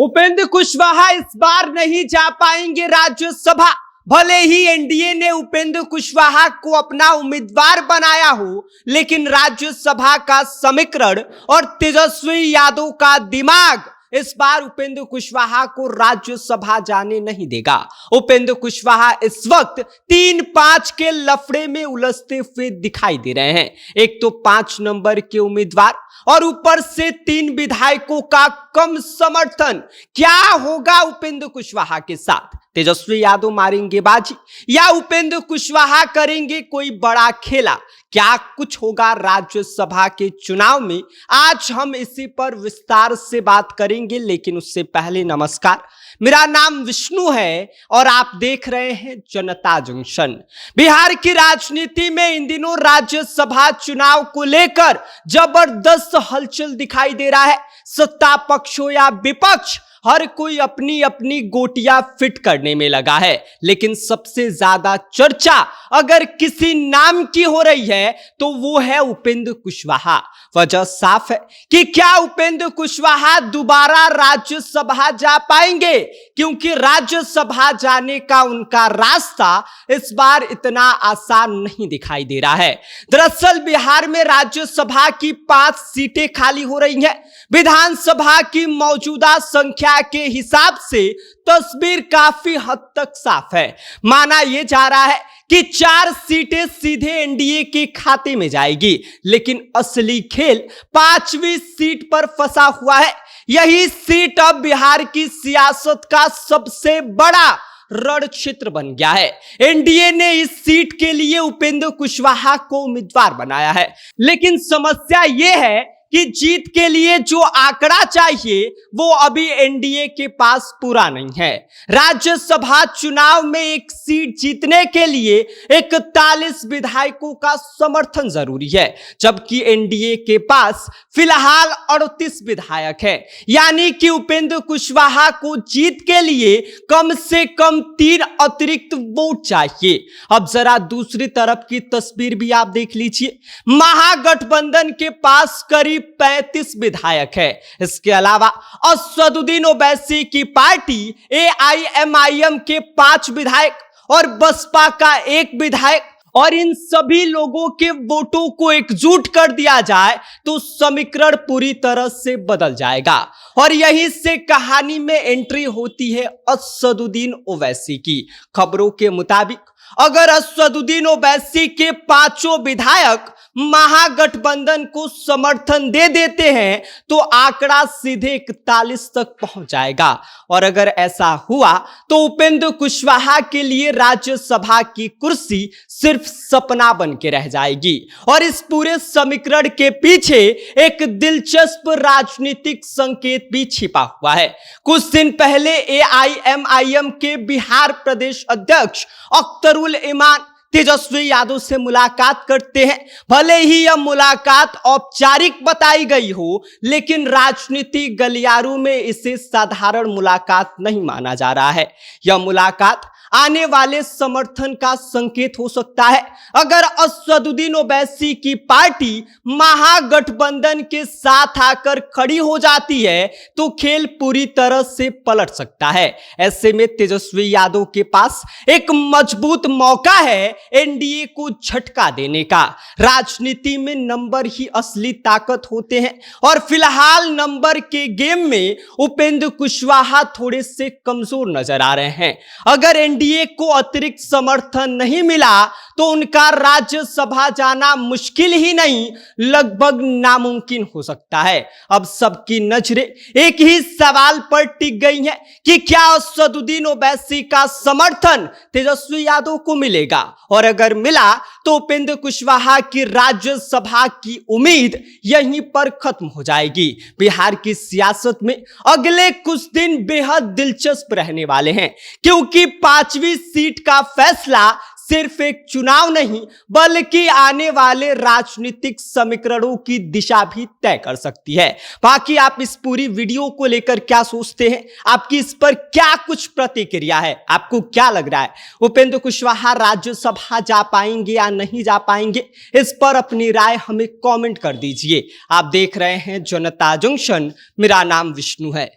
उपेंद्र कुशवाहा इस बार नहीं जा पाएंगे राज्यसभा। भले ही एनडीए ने उपेंद्र कुशवाहा को अपना उम्मीदवार बनाया हो, लेकिन राज्यसभा का समीकरण और तेजस्वी यादव का दिमाग इस बार उपेंद्र कुशवाहा को राज्यसभा जाने नहीं देगा। उपेंद्र कुशवाहा इस वक्त 3-5 के लफड़े में उलझते हुए दिखाई दे रहे हैं। एक तो 5 नंबर के उम्मीदवार और ऊपर से 3 विधायकों का कम समर्थन। क्या होगा उपेंद्र कुशवाहा के साथ? तेजस्वी यादव मारेंगे बाजी या उपेंद्र कुशवाहा करेंगे कोई बड़ा खेला? क्या कुछ होगा राज्यसभा के चुनाव में? आज हम इसी पर विस्तार से बात करेंगे, लेकिन उससे पहले नमस्कार, मेरा नाम विष्णु है और आप देख रहे हैं जनता जंक्शन। बिहार की राजनीति में इन दिनों राज्यसभा चुनाव को लेकर जबरदस्त हलचल दिखाई दे रहा है। सत्ता पक्ष हो या विपक्ष, हर कोई अपनी अपनी गोटियां फिट करने में लगा है। लेकिन सबसे ज्यादा चर्चा अगर किसी नाम की हो रही है तो वो है उपेंद्र कुशवाहा। वजह साफ है कि क्या उपेंद्र कुशवाहा दोबारा राज्यसभा जा पाएंगे, क्योंकि राज्यसभा जाने का उनका रास्ता इस बार इतना आसान नहीं दिखाई दे रहा है। दरअसल बिहार में राज्यसभा की 5 सीटें खाली हो रही हैं। विधानसभा की मौजूदा संख्या के हिसाब से तस्वीर काफी हद तक साफ है। माना यह जा रहा है कि 4 सीटें सीधे एनडीए के खाते में जाएगी, लेकिन असली खेल 5वीं सीट पर फंसा हुआ है। यही सीट अब बिहार की सियासत का सबसे बड़ा रण क्षेत्र बन गया है। एनडीए ने इस सीट के लिए उपेंद्र कुशवाहा को उम्मीदवार बनाया है, लेकिन समस्या यह है कि जीत के लिए जो आंकड़ा चाहिए वो अभी एनडीए के पास पूरा नहीं है। राज्यसभा चुनाव में एक सीट जीतने के लिए 41 विधायकों का समर्थन जरूरी है, जबकि एनडीए के पास फिलहाल 38 विधायक हैं। यानी कि उपेंद्र कुशवाहा को जीत के लिए कम से कम 3 अतिरिक्त वोट चाहिए। अब जरा दूसरी तरफ की तस्वीर भी आप देख लीजिए। महागठबंधन के पास करीब 35 विधायक है। इसके अलावा असदुद्दीन ओवैसी की पार्टी एआईएमआईएम के 5 विधायक और बसपा का 1 विधायक, और इन सभी लोगों के वोटों को एकजुट कर दिया जाए तो समीकरण पूरी तरह से बदल जाएगा। और यहीं से कहानी में एंट्री होती है असदुद्दीन ओवैसी की। खबरों के मुताबिक अगर असदुद्दीन ओवैसी के 5 विधायक महागठबंधन को समर्थन दे देते हैं तो आंकड़ा सीधे 41 तक पहुंच जाएगा। और अगर ऐसा हुआ तो उपेंद्र कुशवाहा के लिए राज्यसभा की कुर्सी सिर्फ सपना बन के रह जाएगी। और इस पूरे समीकरण के पीछे एक दिलचस्प राजनीतिक संकेत भी छिपा हुआ है। कुछ दिन पहले एआईएमआईएम के बिहार प्रदेश अध्यक्ष अख्तरुल इमान तेजस्वी यादव से मुलाकात करते हैं। भले ही यह मुलाकात औपचारिक बताई गई हो, लेकिन राजनीतिक गलियारों में इसे साधारण मुलाकात नहीं माना जा रहा है। यह मुलाकात आने वाले समर्थन का संकेत हो सकता है। अगर असदुद्दीन ओवैसी की पार्टी महागठबंधन के साथ आकर खड़ी हो जाती है तो खेल पूरी तरह से पलट सकता है। ऐसे में तेजस्वी यादव के पास एक मजबूत मौका है एनडीए को झटका देने का। राजनीति में नंबर ही असली ताकत होते हैं और फिलहाल नंबर के गेम में उपेंद्र कुशवाहा थोड़े से कमजोर नजर आ रहे हैं। अगर एनडीए को अतिरिक्त समर्थन नहीं मिला तो उनका राज्यसभा जाना मुश्किल ही नहीं, लगभग नामुमकिन हो सकता है। अब सबकी नजरें एक ही सवाल पर टिक गई हैं कि क्या असदुद्दीन ओवैसी का समर्थन तेजस्वी यादव को मिलेगा, और अगर मिला तो उपेंद्र कुशवाहा की राज्यसभा की उम्मीद यहीं पर खत्म हो जाएगी। बिहार की सियासत में अगले कुछ दिन बेहद दिलचस्प रहने वाले हैं, क्योंकि 5वीं सीट का फैसला सिर्फ एक चुनाव नहीं बल्कि आने वाले राजनीतिक समीकरणों की दिशा भी तय कर सकती है। बाकी आप इस पूरी वीडियो को लेकर क्या सोचते हैं? आपकी इस पर क्या कुछ प्रतिक्रिया है? आपको क्या लग रहा है, उपेंद्र कुशवाहा राज्यसभा जा पाएंगे या नहीं जा पाएंगे? इस पर अपनी राय हमें कमेंट कर दीजिए। आप देख रहे हैं जनता जंक्शन, मेरा नाम विष्णु है।